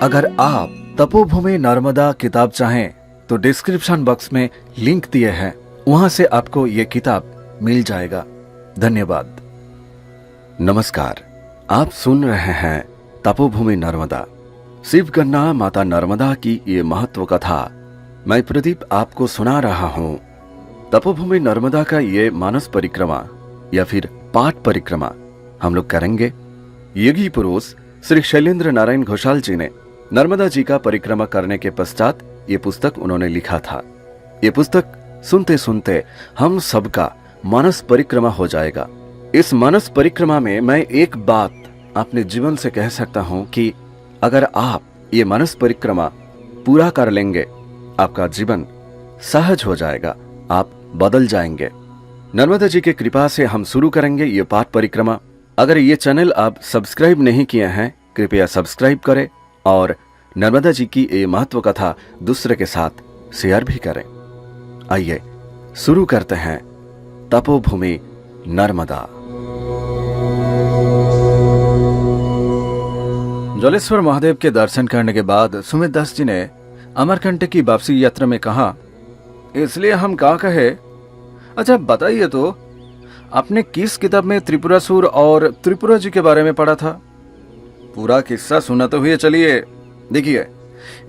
अगर आप तपोभूमि नर्मदा किताब चाहें तो डिस्क्रिप्शन बॉक्स में लिंक दिए हैं, वहां से आपको ये किताब मिल जाएगा। धन्यवाद। नमस्कार, आप सुन रहे हैं तपोभूमि नर्मदा, शिवगन्ना माता नर्मदा की ये महत्व कथा। मैं प्रदीप आपको सुना रहा हूँ। तपोभूमि नर्मदा का ये मानस परिक्रमा या फिर पाठ परिक्रमा हम लोग करेंगे। योगी पुरुष श्री शैलेंद्र नारायण घोषाल जी ने नर्मदा जी का परिक्रमा करने के पश्चात ये पुस्तक उन्होंने लिखा था। ये पुस्तक सुनते सुनते हम सबका मानस परिक्रमा हो जाएगा। इस मानस परिक्रमा में मैं एक बात अपने जीवन से कह सकता हूँ कि अगर आप ये मानस परिक्रमा पूरा कर लेंगे, आपका जीवन सहज हो जाएगा, आप बदल जाएंगे। नर्मदा जी की कृपा से हम शुरू करेंगे ये पाठ परिक्रमा। अगर ये चैनल आप सब्सक्राइब नहीं किए हैं, कृपया सब्सक्राइब करें और नर्मदा जी की ये महत्व कथा दूसरे के साथ शेयर भी करें। आइए शुरू करते हैं तपोभूमि नर्मदा। जलेश्वर महादेव के दर्शन करने के बाद सुमित दास जी ने अमरकंटक की वापसी यात्रा में कहा, इसलिए हम क्या कहे। अच्छा बताइए तो, आपने किस किताब में त्रिपुरासुर और त्रिपुरा जी के बारे में पढ़ा था? पूरा किस्सा सुनाते हुए चलिए। देखिए,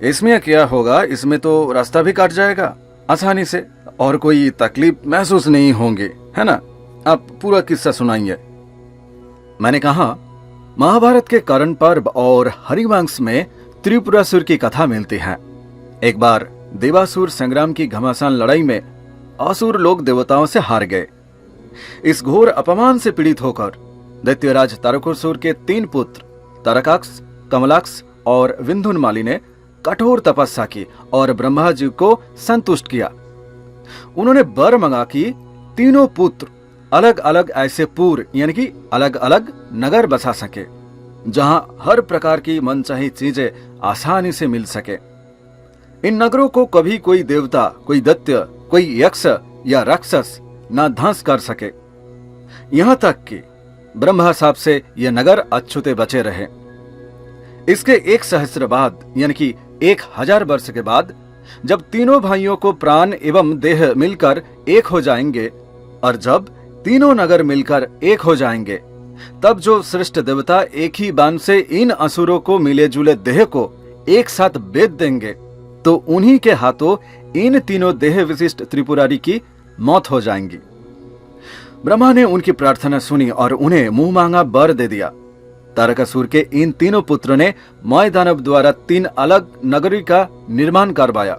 इसमें क्या होगा, इसमें तो रास्ता भी काट जाएगा आसानी से और कोई तकलीफ महसूस नहीं होंगी, है ना। आप पूरा किस्सा सुनाइए। मैंने कहा, महाभारत के कर्ण पर्व और हरिवंश में त्रिपुरासुर की कथा मिलती है। एक बार देवासुर संग्राम की घमासान लड़ाई में असुर लोग देवताओं से हार गए। इस घोर अपमान से पीड़ित होकर दैत्यराज तारकासुर के 3 पुत्र तारकाक्ष, कमलाक्ष और विंध्युन्माली ने कठोर तपस्या की और ब्रह्मा जी को संतुष्ट किया। उन्होंने वर मांगा कि तीनों पुत्र अलग अलग ऐसे पुर यानी कि अलग अलग नगर बसा सके, जहां हर प्रकार की मनचाही चीजें आसानी से मिल सके। इन नगरों को कभी कोई देवता, कोई दैत्य, कोई यक्ष या राक्षस न ध्वंस कर सके। यहां तक कि ब्रह्मा साहब से ये नगर अछूते बचे रहे। इसके 1 सहस्त्र बाद यानी कि 1000 वर्ष के बाद जब तीनों भाइयों को प्राण एवं देह मिलकर एक हो जाएंगे और जब तीनों नगर मिलकर एक हो जाएंगे, तब जो श्रेष्ठ देवता एक ही बाण से इन असुरों को मिले जुले देह को एक साथ बेच देंगे, तो उन्हीं के हाथों इन तीनों देह विशिष्ट त्रिपुरारी की मौत हो जाएंगी। ब्रह्मा ने उनकी प्रार्थना सुनी और उन्हें मुंह मांगा वर दे दिया। तारकासुर के इन तीनों पुत्रों ने मय दानव द्वारा 3 अलग नगरी का निर्माण करवाया।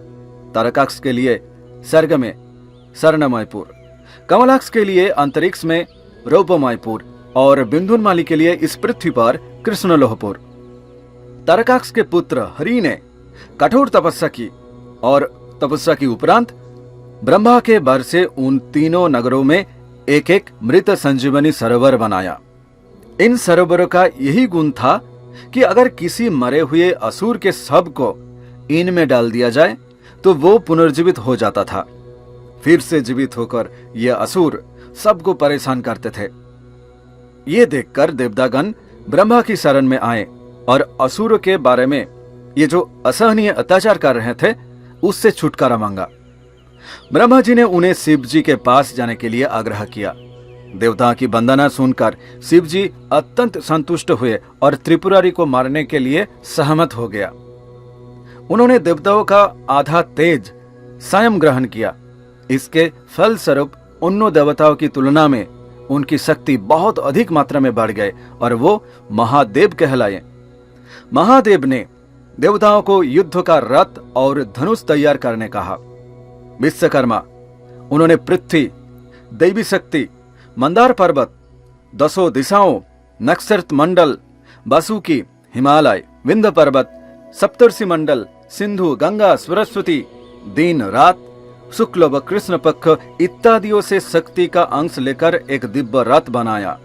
तारकाक्ष के लिए स्वर्ग में स्वर्णमयपुर, कमलाक्ष के लिए अंतरिक्ष में रौप्यमयपुर और विंध्युन्माली के लिए इस पृथ्वी पर कृष्णलोहपुर। तारकाक्ष के पुत्र हरि ने कठोर तपस्या की और तपस्या की उपरांत ब्रह्मा के वर से उन तीनों नगरों में एक एक मृत संजीवनी सरोवर बनाया। इन सरोवरों का यही गुण था कि अगर किसी मरे हुए असुर के शव को इनमें डाल दिया जाए तो वो पुनर्जीवित हो जाता था। फिर से जीवित होकर ये असुर सबको परेशान करते थे। ये देखकर देवतागण ब्रह्मा की शरण में आए और असुरों के बारे में ये जो असहनीय अत्याचार कर रहे थे उससे छुटकारा मांगा। ब्रह्मा जी ने उन्हें शिव जी के पास जाने के लिए आग्रह किया। देवताओं की वंदना सुनकर शिव जी अत्यंत संतुष्ट हुए और त्रिपुरारी को मारने के लिए सहमत हो गया। उन्होंने देवताओं का आधा तेज स्वयं ग्रहण किया। इसके फलस्वरूप उन देवताओं की तुलना में उनकी शक्ति बहुत अधिक मात्रा में बढ़ गए और वो महादेव कहलाए। महादेव ने देवताओं को युद्ध का रथ और धनुष तैयार करने कहा। विश्वकर्मा उन्होंने पृथ्वी, दैवी शक्ति, मंदार पर्वत, 10 दिशाओं, नक्षत्र मंडल, वासुकी, हिमालय, विंध्य पर्वत, सप्तर्षि मंडल, सिंधु, गंगा, सरस्वती, दिन रात, शुक्ल व कृष्ण पक्ष इत्यादियों से शक्ति का अंश लेकर एक दिव्य रथ बनाया।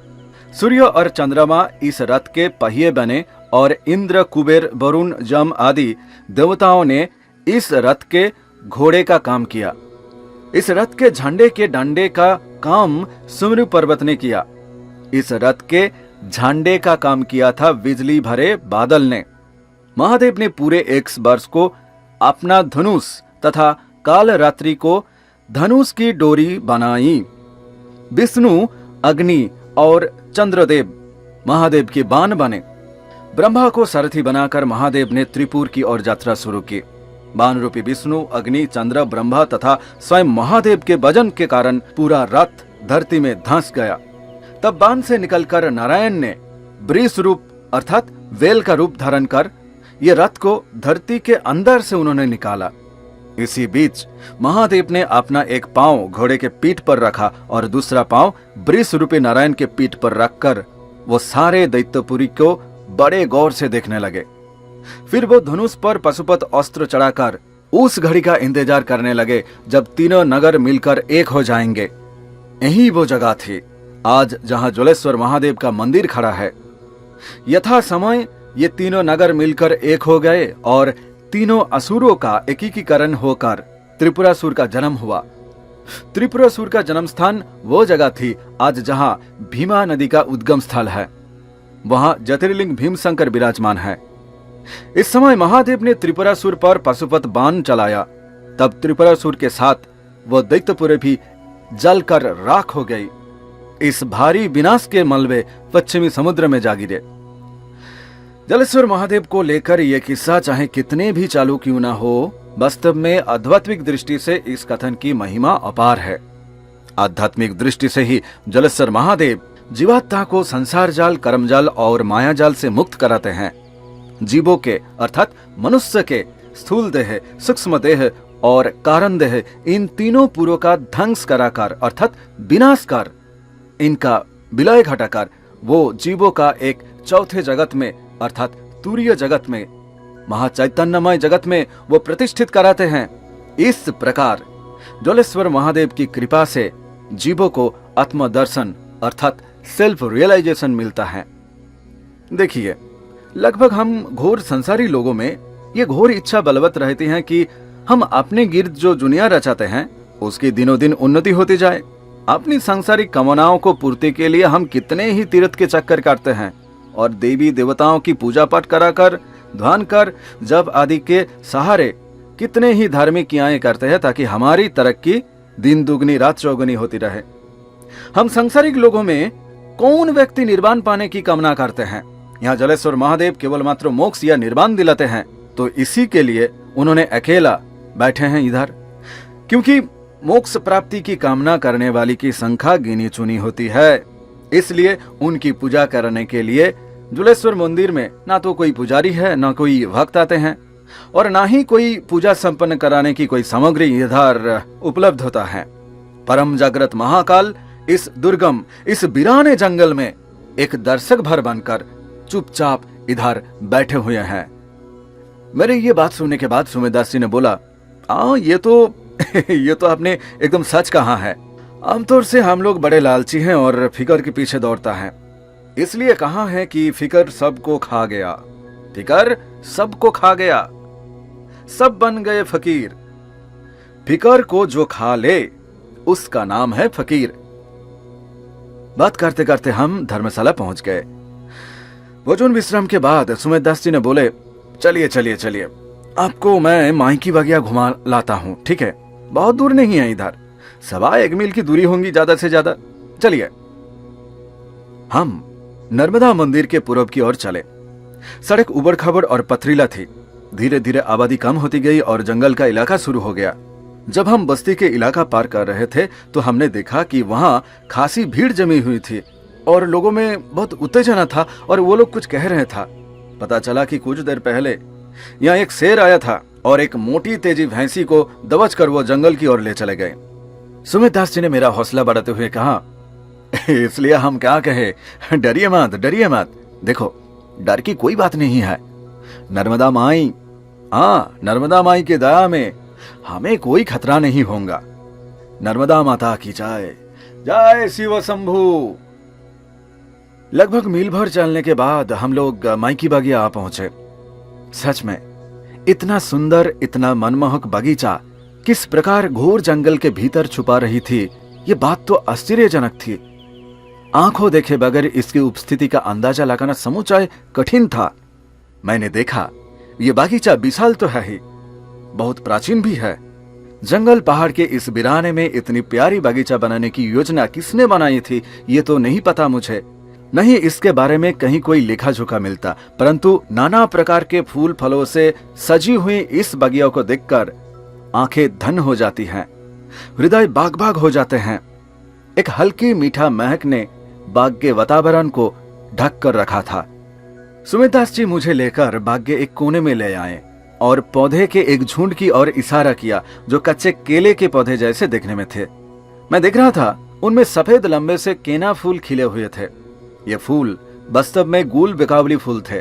सूर्य और चंद्रमा इस रथ के पहिए बने और इंद्र, कुबेर, वरुण, जम आदि देवताओं ने इस रथ के घोड़े का काम किया। इस रथ के झंडे के डंडे का काम सुमेरु पर्वत ने किया। इस रथ के झंडे का काम किया था बिजली भरे बादल ने। महादेव ने पूरे 1 वर्ष को अपना धनुष तथा काल रात्रि को धनुष की डोरी बनाई। विष्णु, अग्नि और चंद्रदेव महादेव के बाण बने। ब्रह्मा को सारथी बनाकर महादेव ने त्रिपुर की ओर यात्रा शुरू की। बाण रूपी विष्णु, अग्नि, चंद्र, ब्रह्मा तथा स्वयं महादेव के वजन के कारण पूरा रथ धरती में धंस गया। तब बाण से निकलकर नारायण ने वृष रूप अर्थात वेल का रूप धारण कर ये रथ को धरती के अंदर से उन्होंने निकाला। इसी बीच महादेव ने अपना एक पांव घोड़े के पीठ पर रखा और दूसरा पांव वृष रूपी नारायण के पीठ पर रखकर वो सारे दैत्यपुरी को बड़े गौर से देखने लगे। फिर वो धनुष पर पशुपत अस्त्र चढ़ाकर उस घड़ी का इंतजार करने लगे जब तीनों नगर मिलकर एक हो जाएंगे। यही वो जगह थी आज जहां जलेश्वर महादेव का मंदिर खड़ा है। यथा समय ये तीनों नगर मिलकर एक हो गए और तीनों असुरों का एकीकरण होकर त्रिपुरासुर का जन्म हुआ। त्रिपुरासुर का जन्म स्थान वो जगह थी आज जहां भीमा नदी का उद्गम स्थल है। वहां ज्योतिर्लिंग भीमशंकर विराजमान है। इस समय महादेव ने त्रिपुरासुर पर पशुपत बाण चलाया। तब त्रिपुरासुर के साथ वो दैत्यपुरी भी जलकर राख हो गई। इस भारी विनाश के मलबे पश्चिमी समुद्र में जा गिरे। जलेश्वर महादेव को लेकर यह किस्सा चाहे कितने भी चालू क्यों ना हो, वास्तव में आध्यात्मिक दृष्टि से इस कथन की महिमा अपार है। आध्यात्मिक दृष्टि से ही जलेश्वर महादेव जीवात्मा को संसार जाल, कर्म जाल और माया जाल से मुक्त कराते हैं। जीवों के अर्थात मनुष्य के स्थूल देह, सूक्ष्म देह और कारण देह, इन तीनों पुरों का ध्वंस कराकर अर्थात विनाश कर इनका विलय घटाकर वो जीवों का एक चौथे जगत में अर्थात तुरीय जगत में, महाचैतन्यमय जगत में वो प्रतिष्ठित कराते हैं। इस प्रकार जलेश्वर महादेव की कृपा से जीवों को आत्मदर्शन अर्थात सेल्फ रियलाइजेशन मिलता है। देखिए, लगभग हम घोर संसारी लोगों में ये घोर इच्छा बलवत रहती है कि हम अपने गिर्द जो दुनिया रचाते हैं उसकी दिनों दिन उन्नति होती जाए। अपनी सांसारिक कामनाओं को पूर्ति के लिए हम कितने ही तीर्थ के चक्कर काटते हैं और देवी देवताओं की पूजा पाठ कराकर, ध्यान कर, जप आदि के सहारे कितने ही धार्मिक क्रियाएं करते हैं ताकि हमारी तरक्की दिन दुगनी रात चौगुनी होती रहे। हम सांसारिक लोगों में कौन व्यक्ति निर्वाण पाने की कामना करते हैं? यहाँ जलेश्वर महादेव केवल मात्र मोक्ष या निर्वाण दिलाते हैं, तो इसी के लिए उन्होंने अकेला बैठे हैं इधर, क्योंकि मोक्ष प्राप्ति की कामना करने वाली की संख्या गिनी चुनी होती है। इसलिए उनकी पूजा करने के लिए जलेश्वर मंदिर में ना तो कोई पुजारी है, ना कोई भक्त आते हैं और ना ही कोई पूजा संपन्न कराने की कोई सामग्री इधर उपलब्ध होता है। परम जागृत महाकाल इस दुर्गम, इस वीराने जंगल में एक दर्शक भर बनकर चुपचाप इधर बैठे हुए हैं। मेरे ये बात सुनने के बाद सुमेरदास जी ने बोला, ये तो आपने एकदम सच कहा है। आमतौर से हम लोग बड़े लालची हैं और फिकर के पीछे दौड़ता है। इसलिए कहा है कि फिकर सबको खा गया, फिकर सबको खा गया, सब बन गए फकीर। फिकर को जो खा ले उसका नाम है फकीर। बात करते करते हम धर्मशाला पहुंच गए। भोजन विश्राम के बाद सुमेरदास जी ने बोले, चलिए चलिए चलिए, आपको मैं माइकी बगिया घुमा लाता हूं, ठीक है? बहुत दूर नहीं है, इधर 1.25 मील की दूरी होंगी ज्यादा से ज्यादा। चलिए। हम नर्मदा मंदिर के पूर्व की ओर चले। सड़क उबड़ खाबड़ और पथरीला थी। धीरे धीरे आबादी कम होती गई और जंगल का इलाका शुरू हो गया। जब हम बस्ती के इलाका पार कर रहे थे तो हमने देखा कि वहां खासी भीड़ जमी हुई थी और लोगों में बहुत उत्तेजना था और वो लोग कुछ कह रहे था। पता चला कि कुछ देर पहले यहाँ एक शेर आया था और एक मोटी तेजी भैंसी को दबोच कर वो जंगल की ओर ले चले गए। सुमेरदास जी ने मेरा हौसला बढ़ाते हुए कहा, इसलिए हम क्या कहे, डरिए मत, डरिए मत। देखो, डर की कोई बात नहीं है। नर्मदा माई, नर्मदा माई की दया में हमें कोई खतरा नहीं होगा। नर्मदा माता की जय, जय शिव शंभू। लगभग मील भर चलने के बाद हम लोग माइकी बगिया आ पहुंचे। सच में इतना सुंदर, इतना मनमोहक बगीचा किस प्रकार घोर जंगल के भीतर छुपा रही थी, ये बात तो आश्चर्यजनक थी। आंखों देखे बगैर इसकी उपस्थिति का अंदाजा लगाना समुचाय कठिन था। मैंने देखा ये बागीचा विशाल तो है ही, बहुत प्राचीन भी है। जंगल पहाड़ के इस वीराने में इतनी प्यारी बागीचा बनाने की योजना किसने बनाई थी ये तो नहीं पता मुझे। नहीं इसके बारे में कहीं कोई लिखा झुका मिलता, परंतु नाना प्रकार के फूल फलों से सजी हुई इस बगिया को देखकर आंखें धन हो जाती हैं, हृदय बाग बाग हो जाते हैं। एक हल्की मीठा महक ने बाग के वातावरण को ढक कर रखा था। सुमित दास जी मुझे लेकर बाग के एक कोने में ले आए और पौधे के एक झुंड की ओर इशारा किया जो कच्चे केले के पौधे जैसे दिखने में थे। मैं देख रहा था उनमें सफेद लंबे से केना फूल खिले हुए थे। ये फूल वास्तव में गूल बेकावली फूल थे,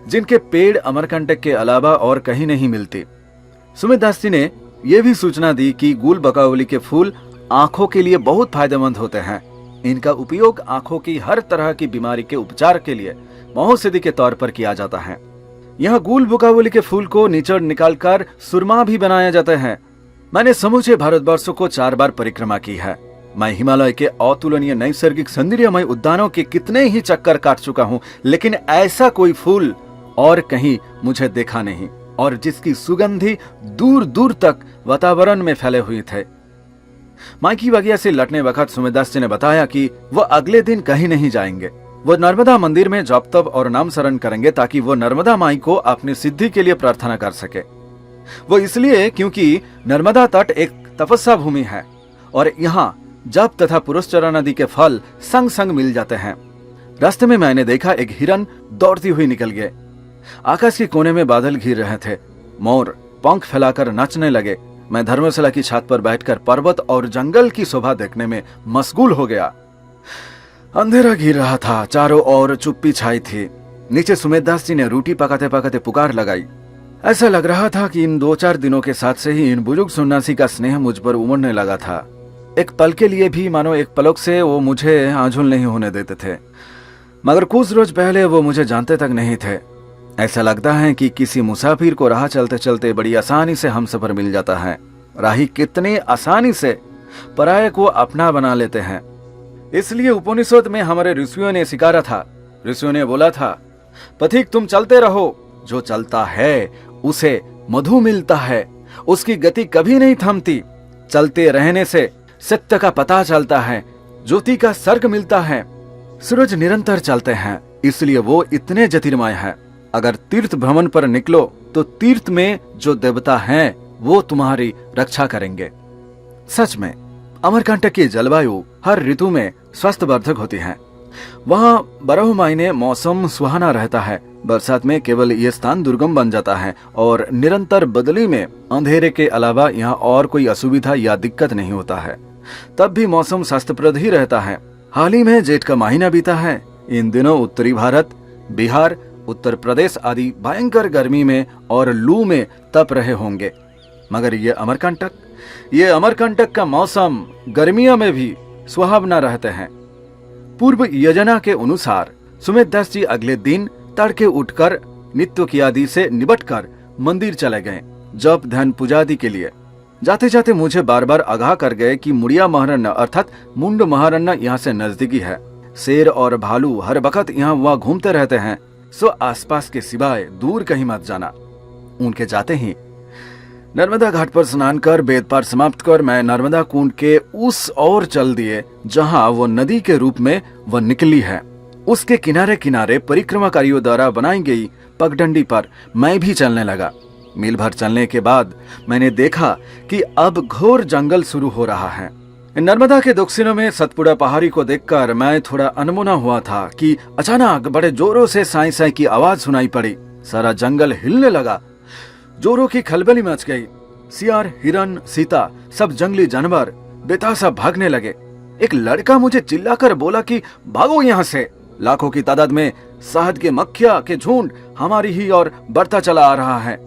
जिनके पेड़ अमरकंटक के अलावा और कहीं नहीं मिलती। सुमित दास जी ने यह भी सूचना दी कि गूल बकावली के फूल आंखों के लिए बहुत फायदेमंद होते हैं। इनका उपयोग आंखों की हर तरह की बीमारी के उपचार के लिए औषधि के तौर पर किया जाता है। यहाँ गूल बकावली के फूल को निचोड़ निकालकर सुरमा भी बनाया जाता है। मैंने समूचे भारतवर्षों को 4 बार परिक्रमा की है। मैं हिमालय के अतुलनीय नैसर्गिक सौंदर्यमय उद्यानों के कितने ही चक्कर काट चुका हूँ, लेकिन ऐसा कोई फूल और कहीं मुझे देखा नहीं, और जिसकी सुगंधी दूर दूर तक वातावरण में फैले हुए थे। माई की बगिया से लौटने वक्त सुमित दास जी ने बताया कि वो अगले दिन कहीं नहीं जाएंगे। वो नर्मदा मंदिर में जप तप और नाम शरण करेंगे ताकि वो नर्मदा माई को अपनी सिद्धि के लिए प्रार्थना कर सके। वो इसलिए क्योंकि नर्मदा तट एक तपस्या भूमि है और यहाँ जप तथा पुरस्चरण नदी के फल संग संग मिल जाते हैं। रास्ते में मैंने देखा एक हिरन दौड़ती हुई निकल गए। आकाश के कोने में बादल घिर रहे थे। मोर पंख फैलाकर नाचने लगे। मैं धर्मशाला की छत पर बैठकर पर्वत और जंगल की शोभा देखने में मशगूल हो गया। अंधेरा घिर रहा था, चारों ओर चुप्पी छाई थी। नीचे सुमित दास जी ने रोटी पकाते पकाते पुकार लगाई। ऐसा लग रहा था कि इन 2-4 दिनों के साथ से ही इन बुजुर्ग सन्यासी का स्नेह मुझ पर उमड़ने लगा था। एक पल के लिए भी मानो एक पलक से वो मुझे आंचल नहीं होने देते थे। मगर कुछ रोज पहले वो मुझे जानते तक नहीं थे। ऐसा लगता है कि किसी मुसाफिर को राह चलते चलते बड़ी आसानी से हमसफर मिल जाता है। राही कितनी आसानी से पराये को अपना बना लेते हैं। इसलिए उपनिषद में हमारे ऋषियों ने सिखाया था। ऋषियों ने बोला था, पथिक तुम चलते रहो, जो चलता है उसे मधु मिलता है, उसकी गति कभी नहीं थमती। चलते रहने से सत्य का पता चलता है, ज्योति का सर्ग मिलता है। सूरज निरंतर चलते हैं, इसलिए वो इतने ज्योतिर्मय है। अगर तीर्थ भ्रमण पर निकलो तो तीर्थ में जो देवता हैं वो तुम्हारी रक्षा करेंगे। सच में अमरकंटक की जलवायु हर ऋतु में स्वास्थ्यवर्धक होती है। वहाँ 12 महीने मौसम सुहाना रहता है। बरसात में केवल ये स्थान दुर्गम बन जाता है और निरंतर बदली में अंधेरे के अलावा यहाँ और कोई असुविधा या दिक्कत नहीं होता है। तब भी मौसम स्वास्थ्यप्रद ही रहता है। हाल ही में जेठ का महीना बीता है। इन दिनों उत्तरी भारत, बिहार, उत्तर प्रदेश आदि भयंकर गर्मी में और लू में तप रहे होंगे, मगर ये अमरकंटक का मौसम गर्मियों में भी सुहावना रहते हैं। पूर्व योजना के अनुसार सुमित दास जी अगले दिन तड़के उठकर नित्य की आदि से निबटकर मंदिर चले गए जप ध्यान पूजा आदि के लिए। जाते जाते मुझे बार बार आगाह कर गए कि मुड़िया महारण्य अर्थात मुंड महारण्य यहाँ से नजदीकी है। शेर और भालू हर वक्त यहाँ वहाँ घूमते रहते हैं, सो आसपास के सिवाय दूर कहीं मत जाना। उनके जाते ही नर्मदा घाट पर स्नान कर बेद पार समाप्त कर मैं नर्मदा कुंड के उस ओर चल दिए जहाँ वो नदी के रूप में वह निकली है। उसके किनारे किनारे परिक्रमाकारियों द्वारा बनाई गई पगडंडी पर मैं भी चलने लगा। मील भर चलने के बाद मैंने देखा कि अब घोर जंगल शुरू हो रहा है। नर्मदा के दक्षिणों में सतपुड़ा पहाड़ी को देखकर मैं थोड़ा अनमुना हुआ था कि अचानक बड़े जोरों से साई साई की आवाज सुनाई पड़ी। सारा जंगल हिलने लगा, जोरों की खलबली मच गई। सियार, हिरन, सीता, सब जंगली जानवर बेतासा भागने लगे। एक लड़का मुझे चिल्लाकर बोला कि भागो यहाँ से। लाखों की तादाद में शहद के मक्खिया के झुंड हमारी ही ओर बढ़ता चला आ रहा है।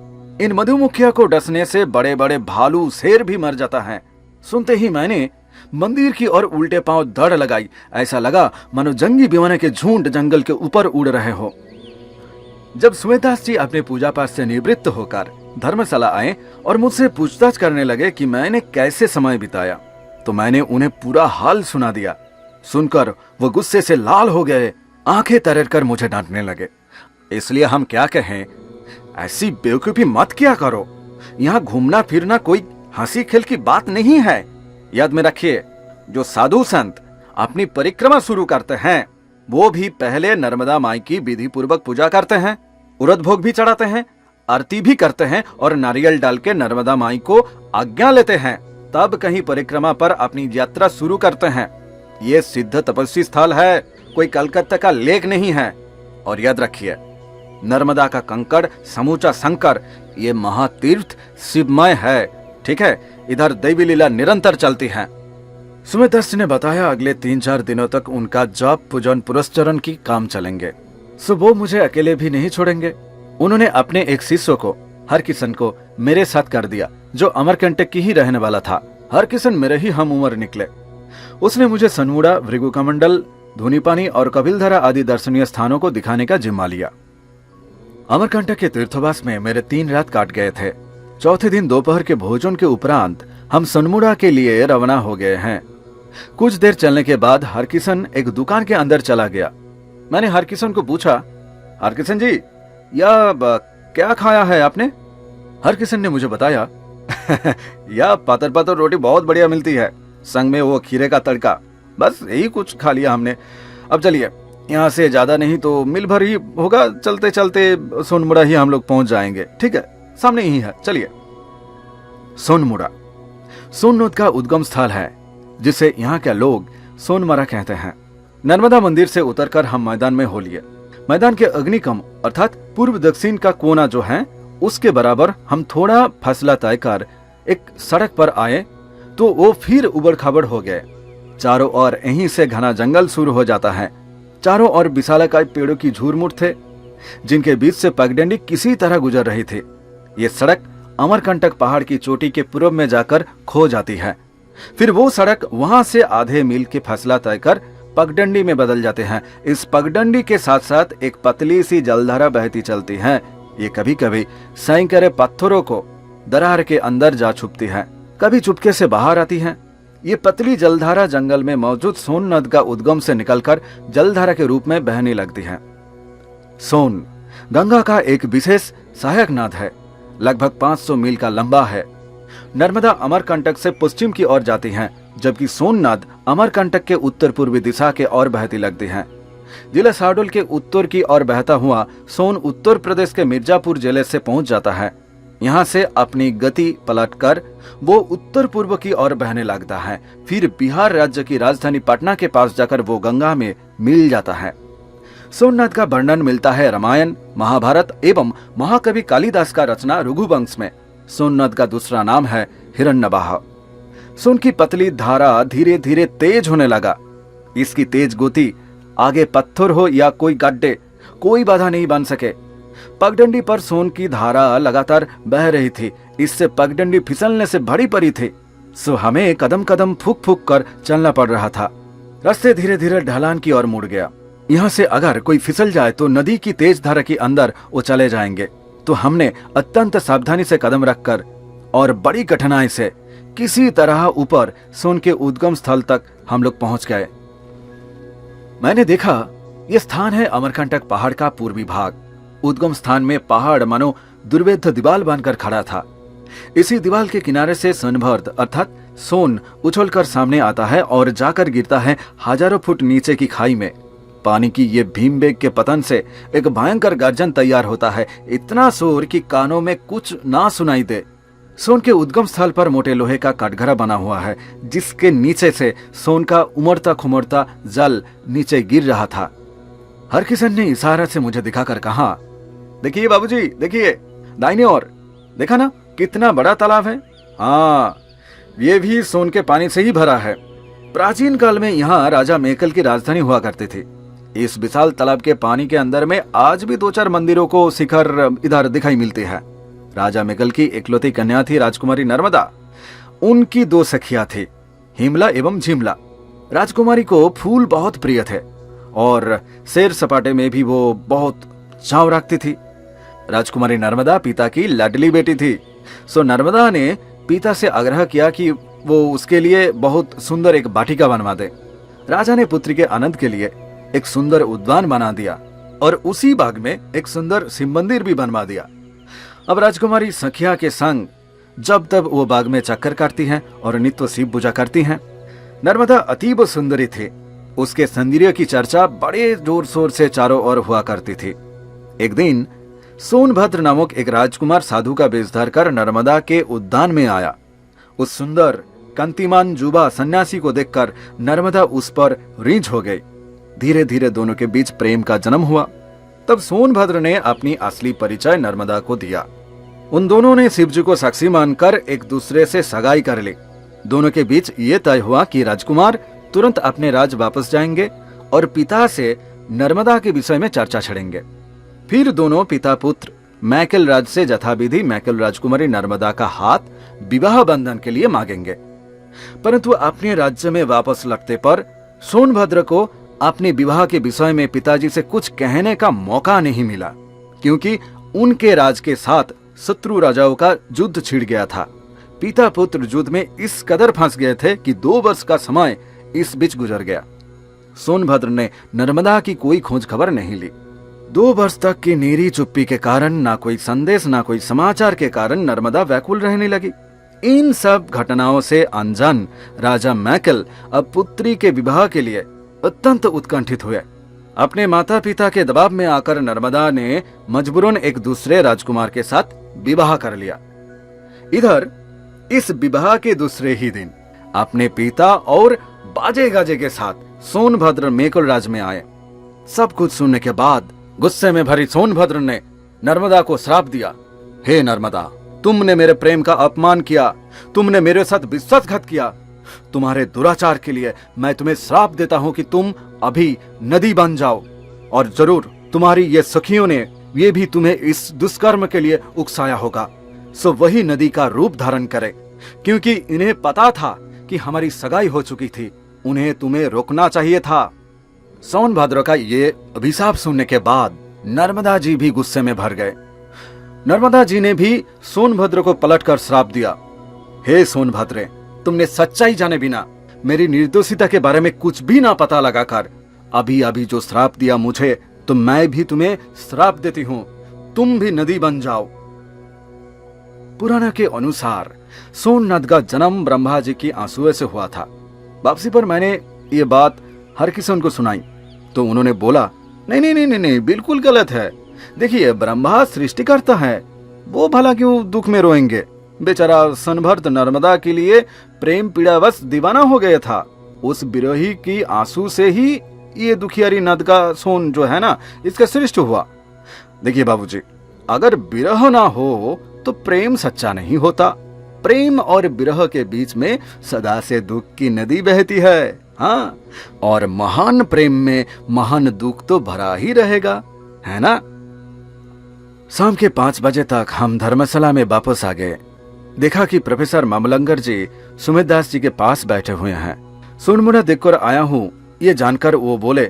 इन मधुमक्खिया को डसने से बड़े बड़े भालू, शेर भी मर जाता है। सुनते ही मैंने मंदिर की ओर उल्टे पांव दौड़ लगाई। ऐसा लगा मानो जंगी विमानों के झुंड जंगल के ऊपर उड़ रहे हो। जब सुमित दास जी अपने पूजा पाठ से निवृत्त होकर धर्मशाला आए और मुझसे पूछताछ करने लगे कि मैंने कैसे समय बिताया, तो मैंने उन्हें पूरा हाल सुना दिया। सुनकर वो गुस्से से लाल हो गए, आंखें तरेर कर मुझे डांटने लगे। इसलिए हम क्या कहें, ऐसी बेवकूफी मत किया करो। यहाँ घूमना फिरना कोई हंसी खेल की बात नहीं है। याद में रखिए, जो साधु संत अपनी परिक्रमा शुरू करते हैं वो भी पहले नर्मदा माई की विधि पूर्वक पूजा करते हैं, उड़द भोग भी चढ़ाते हैं, आरती भी करते हैं और नारियल डाल के नर्मदा माई को आज्ञा लेते हैं, तब कहीं परिक्रमा पर अपनी यात्रा शुरू करते हैं। ये सिद्ध तपस्वी स्थल है, कोई कलकत्ता का लेक नहीं है। और याद रखिए, नर्मदा का कंकड़ समूचा शंकर, ये महातीर्थ शिवमय है। ठीक है, इधर देवी लीला निरंतर चलती है। सुमित दत्त ने बताया अगले 3-4 दिनों तक उनका जप पूजन पुरस्चरण की काम चलेंगे। सो वो मुझे अकेले भी नहीं छोड़ेंगे। उन्होंने अपने एक शिष्य को, हरकिशन को मेरे साथ कर दिया, जो अमरकंटक की ही रहने वाला था। हरकिशन मेरे ही हम उम्र निकले। उसने मुझे सनमुड़ा, भृगुकमंडल, धूनीपानी और कपिलधारा आदि दर्शनीय स्थानों को दिखाने का जिम्मा लिया। अमरकंटक के तीर्थवास में मेरे 3 रात काट गए थे। चौथे दिन दोपहर के भोजन के उपरांत हम सनमुड़ा के लिए रवाना हो गए हैं। कुछ देर चलने के बाद हरकिशन एक दुकान के अंदर चला गया। मैंने हरकिशन को पूछा, हरकिशन जी, यह क्या खाया है आपने? हरकिशन ने मुझे बताया, यह पातर पातर रोटी बहुत बढ़िया मिलती है, संग में वो खीरे का तड़का, बस यही कुछ खा लिया हमने। अब चलिए, यहाँ से ज्यादा नहीं तो मिल भर ही होगा, चलते चलते सोनमुड़ा ही हम लोग पहुंच जाएंगे। ठीक है, सामने ही है, चलिए। सोनमुड़ा सोननद का उद्गम स्थल है, जिसे यहाँ के लोग सोनमरा कहते हैं। नर्मदा मंदिर से उतरकर हम मैदान में हो लिए। मैदान के अग्निकम अर्थात पूर्व दक्षिण का कोना जो है, उसके बराबर हम थोड़ा फसला तय कर एक सड़क पर आए तो वो फिर उबड़ खाबड़ हो गए। चारों ओर यहीं से घना जंगल शुरू हो जाता है। चारों ओर विशालकाय पेड़ों की झूरमुट थे, जिनके बीच से पगडंडी किसी तरह गुजर रही थी। ये सड़क अमरकंटक पहाड़ की चोटी के पूर्व में जाकर खो जाती है। फिर वो सड़क वहां से आधे मील के फसला तय कर पगडंडी में बदल जाते हैं। इस पगडंडी के साथ साथ एक पतली सी जलधारा बहती चलती है। ये कभी कभी सैकड़े पत्थरों को दरार के अंदर जा छुपती है, कभी चुपके से बाहर आती है। ये पतली जलधारा जंगल में मौजूद सोन नद का उद्गम से निकलकर जलधारा के रूप में बहने लगती है। सोन गंगा का एक विशेष सहायक नद है, लगभग 500 मील का लंबा है। नर्मदा अमरकंटक से पश्चिम की ओर जाती है, जबकि सोन नद अमरकंटक के उत्तर पूर्वी दिशा के ओर बहती लगती है। जिला शाहडोल के उत्तर की ओर बहता हुआ सोन उत्तर प्रदेश के मिर्जापुर जिले से पहुंच जाता है। यहाँ से अपनी गति पलटकर वो उत्तर पूर्व की ओर बहने लगता है। फिर बिहार राज्य की राजधानी पटना के पास जाकर वो गंगा में मिल जाता है। सोन नद का वर्णन मिलता है रामायण, महाभारत एवं महाकवि कालिदास का रचना रघुवंश में। सोन नद का दूसरा नाम है हिरण्यवाह। सोन की पतली धारा धीरे धीरे तेज होने लगा। इसकी तेज गति आगे पत्थर हो या कोई गड्ढे, कोई बाधा नहीं बन सके। पगडंडी पर सोन की धारा लगातार बह रही थी, इससे पगडंडी फिसलने से भरी पड़ी थी। सो हमें कदम कदम फूक फूक कर चलना पड़ रहा था। रास्ते धीरे धीरे ढलान की ओर मुड़ गया। यहाँ से अगर कोई फिसल जाए तो नदी की तेज धारा के अंदर वो चले जाएंगे। तो हमने अत्यंत सावधानी से कदम रखकर और बड़ी कठिनाई से किसी तरह ऊपर सोन के उद्गम स्थल तक हम लोग पहुंच गए। मैंने देखा यह स्थान है अमरकंटक पहाड़ का पूर्वी भाग। उद्गम स्थान में पहाड़ मानो दुर्भेद्य दीवार बनकर खड़ा था। इसी दीवार के किनारे से सोनभद्र अर्थात सोन उछलकर सामने आता है और जाकर गिरता है हजारों फुट नीचे की खाई में। पानी की ये भीम बेग के पतन से एक भयंकर गर्जन तैयार होता है, इतना शोर कि कानों में कुछ ना सुनाई दे। सोन के उद्गम स्थल पर मोटे लोहे का कटघरा बना हुआ है, जिसके नीचे से सोन का उमड़ता खुमड़ता जल नीचे गिर रहा था। हरकिशन ने इशारा से मुझे दिखाकर कहा, देखिए बाबूजी, देखिए दाहिने ओर, देखा ना कितना बड़ा तालाब है। हाँ, ये भी सोन के पानी से ही भरा है। प्राचीन काल में यहाँ राजा मेकल की राजधानी हुआ करती थी। इस विशाल तालाब के पानी के अंदर में आज भी 2-4 मंदिरों को शिखर इधर दिखाई मिलती है। राजा मेकल की इकलौती कन्या थी राजकुमारी नर्मदा। उनकी 2 सखियां थी, हिमला एवं झिमला। राजकुमारी को फूल बहुत प्रिय थे और सैर सपाटे में भी वो बहुत चाव रखती थी। राजकुमारी नर्मदा पिता की लाडली बेटी थी। सो नर्मदा ने पिता से आग्रह किया कि वो उसके लिए बहुत सुंदर एक वाटिका बनवा दे। राजा ने पुत्री के आनंद के लिए एक सुंदर उद्यान बना दिया और उसी बाग में एक सुंदर शिव मंदिर भी बनवा दिया। अब राजकुमारी सखिया के संग जब तब वो बाग में चक्कर काटती हैं और नित्य शिव पूजा करती हैं। नर्मदा अतीब सुंदरी थी। उसके सौंदर्य की चर्चा बड़े जोर शोर से चारों ओर हुआ करती थी। एक दिन सोनभद्र नामक एक राजकुमार साधु का वेश धरकर नर्मदा के उद्यान में आया। उस सुंदर कांतिमान जुबा सन्यासी को देखकर नर्मदा उस पर रीझ हो गई। धीरे धीरे दोनों के बीच प्रेम का जन्म हुआ। तब सोनभद्र ने अपनी असली परिचय नर्मदा को दिया। उन दोनों ने शिवजी को साक्षी मानकर एक दूसरे से सगाई कर ली। दोनों के बीच ये तय हुआ कि राजकुमार तुरंत अपने राज वापस जाएंगे और पिता से नर्मदा के विषय में चर्चा छेड़ेंगे। फिर दोनों पिता पुत्र मैकेल राज से यथाविधि मैकेल राजकुमारी नर्मदा का हाथ विवाह बंधन के लिए मांगेंगे। परंतु अपने राज्य में वापस लौटने पर सोनभद्र को अपने विवाह के विषय में पिताजी से कुछ कहने का मौका नहीं मिला, क्योंकि उनके राज के साथ शत्रु राजाओं का युद्ध छिड़ गया था। पिता पुत्र युद्ध में इस कदर फंस गए थे कि 2 वर्ष का समय इस बीच गुजर गया। सोनभद्र ने नर्मदा की कोई खोज खबर नहीं ली। 2 वर्ष तक की नीरी चुप्पी के कारण ना कोई संदेश ना कोई समाचार के कारण नर्मदा व्याकुल रहने लगी। इन सब घटनाओं से अनजान राजा मैकेल अब पुत्री के विवाह के लिए अत्यंत उत्कंठित हुए। अपने माता पिता के दबाव में आकर नर्मदा ने मजबूरन एक दूसरे राजकुमार के साथ विवाह कर लिया। इधर इस विवाह के दूसरे ही दिन अपने पिता और बाजे गाजे के साथ सोनभद्र मैकेल राज में आए। सब कुछ सुनने के बाद गुस्से में भरी सोनभद्र ने नर्मदा को श्राप दिया। हे नर्मदा, तुमने मेरे प्रेम का अपमान किया, तुमने मेरे साथ विश्वासघात किया। तुम्हारे दुराचार के लिए मैं तुम्हें श्राप देता हूं कि तुम अभी नदी बन जाओ, और जरूर तुम्हारी ये सखियों ने ये भी तुम्हें इस दुष्कर्म के लिए उकसाया होगा। सो वही नदी का रूप धारण करे, क्योंकि इन्हें पता था कि हमारी सगाई हो चुकी थी। उन्हें तुम्हें रोकना चाहिए था। सोनभद्र का ये अभिशाप सुनने के बाद नर्मदा जी भी गुस्से में भर गए। नर्मदा जी ने भी सोनभद्र को पलटकर श्राप दिया। हे सोनभद्रे, तुमने सच्चाई जाने बिना मेरी निर्दोषिता के बारे में कुछ भी ना पता लगाकर अभी अभी जो श्राप दिया मुझे, तो मैं भी तुम्हें श्राप देती हूं, तुम भी नदी बन जाओ। पुराण के अनुसार सोननाथ का जन्म ब्रह्मा जी की आंसुओं से हुआ था। वापसी पर मैंने ये बात हर किसी को सुनाई तो उन्होंने बोला, नहीं नहीं नहीं नहीं नहीं, बिल्कुल गलत है। देखिए, ब्रह्मा सृष्टिकर्ता है, वो भला क्यों दुख में रोएंगे। बेचारा सोनभद्र नर्मदा के लिए प्रेम पीड़ावश दीवाना हो गया था। उस विरही की आंसू से ही ये दुखियारी नद का सोन जो है ना, इसका सृष्टि हुआ। देखिए बाबूजी, अगर विरह ना हो तो प्रेम सच्चा नहीं होता। प्रेम और विरह के बीच में सदा से दुख की नदी बहती है। हाँ, और महान प्रेम में महान दुख तो भरा ही रहेगा, है ना। शाम के 5 बजे तक हम धर्मशाला में वापस आ गए। देखा कि प्रोफेसर मामलंगर जी सुमित दास जी के पास बैठे हुए हैं। सुनमुना देखकर आया हूँ, ये जानकर वो बोले,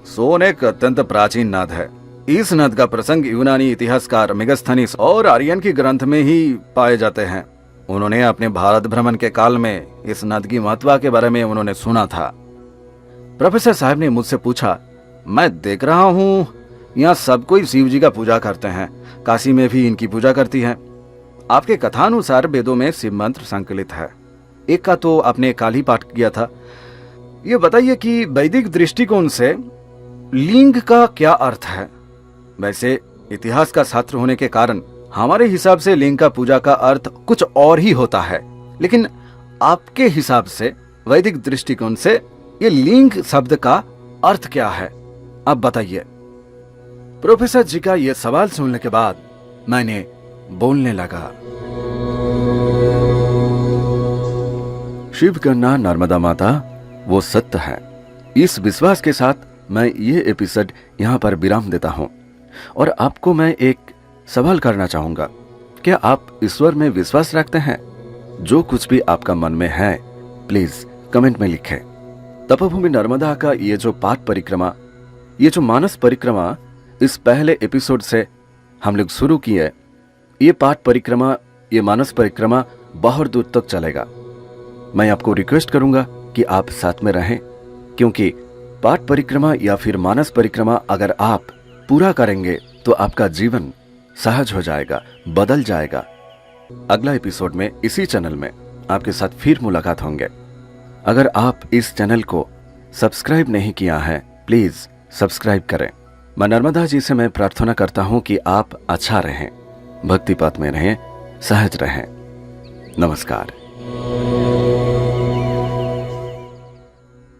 सोन एक अत्यंत प्राचीन नद है। इस नद का प्रसंग यूनानी इतिहासकार मेगास्थनीस और आर्यन की ग्रंथ में ही पाए जाते हैं। उन्होंने अपने भारत भ्रमण के काल में इस नद की महत्व के बारे में उन्होंने सुना था। प्रोफेसर साहब ने मुझसे पूछा, मैं देख रहा हूँ यहाँ सब कोई शिव जी का पूजा करते हैं, काशी में भी इनकी पूजा करती है। आपके कथानुसार वेदों में शिव मंत्र संकलित है। एक का तो आपने काल ही पाठ किया था। ये बताइए कि वैदिक दृष्टिकोण से लिंग का क्या अर्थ है। वैसे इतिहास का छात्र होने के कारण हमारे हिसाब से लिंग का पूजा का अर्थ कुछ और ही होता है, लेकिन आपके हिसाब से वैदिक दृष्टिकोण से ये लिंग शब्द का अर्थ क्या है, आप बताइए। प्रोफेसर जी का यह सवाल सुनने के बाद मैंने बोलने लगा। शिव कन्या नर्मदा माता वो सत्य है। इस विश्वास के साथ मैं ये एपिसोड यहाँ पर विराम देता हूँ और आपको मैं एक सवाल करना चाहूंगा। क्या आप ईश्वर में विश्वास रखते हैं? जो कुछ भी आपका मन में है प्लीज कमेंट में लिखें। तपोभूमि नर्मदा का ये जो पाठ परिक्रमा, ये जो मानस परिक्रमा इस पहले एपिसोड से हम लोग शुरू किए, ये पाठ परिक्रमा, ये मानस परिक्रमा बहुत दूर तक चलेगा। मैं आपको रिक्वेस्ट करूंगा कि आप साथ में रहें, क्योंकि पाठ परिक्रमा या फिर मानस परिक्रमा अगर आप पूरा करेंगे तो आपका जीवन सहज हो जाएगा, बदल जाएगा। अगला एपिसोड में इसी चैनल में आपके साथ फिर मुलाकात होंगे। अगर आप इस चैनल को सब्सक्राइब नहीं किया है, प्लीज सब्सक्राइब करें। मां नर्मदा जी से मैं प्रार्थना करता हूं कि आप अच्छा रहें, भक्ति पथ में रहें, सहज रहें। नमस्कार।